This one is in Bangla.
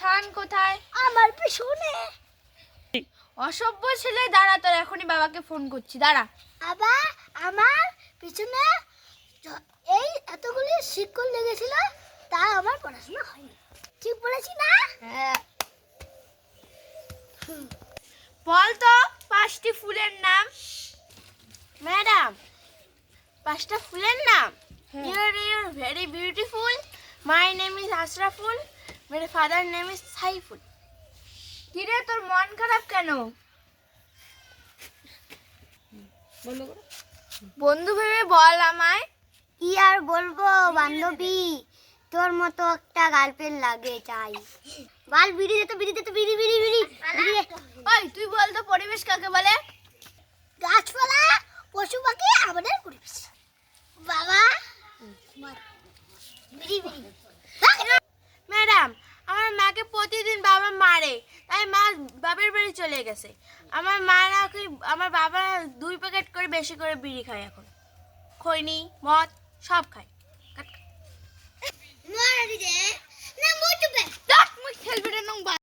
স্থান কোথায়? আমার পিছনে। অসভ্য ছেলে, দাঁড়া, তোর এখনই বাবাকে ফোন করছি, দাঁড়া। বাবা, আমার পিছনে এই এতগুলি শিকল লেগেছিল, তা আমার পড়াশোনা হয়নি। ঠিক বলেছি না? হ্যাঁ। বল তো 5টি ফুলের নাম। ম্যাডাম, 5টা ফুলের নাম। হ্যাঁ। You're very beautiful. My name is Ashraful. My father name is Saiful. কিরে, তোর মন খারাপ কেন? বন্ধু ভেবে বল আমায়। কি আর বলবো বান্ধবী, তোর মতো একটা গার্লফ্রেন্ড লাগে চাই। বাল বিড়ি দে তো, বিড়ি দে তো, বিড়ি বিড়ি বিড়ি বিড়ি দে। ওই তুই বল তো পরিবেশ কাকে বলে? গাছপালা, পশু পাখি, আমাদের পরিবেশ। বাবা, বিড়ি বিড়ি। ম্যাডাম, আমার মাকে প্রতিদিন বাবা মারে, তাই মা বাপের বাড়ি চলে গেছে। আমার মা নাকি, আমার বাবা 2 প্যাকেট করে বেশি করে বিড়ি খায় এখন। খৈনি, মদ সব খায়। মারা দিদে না, মুটবে। মুই খেলবি রে নং।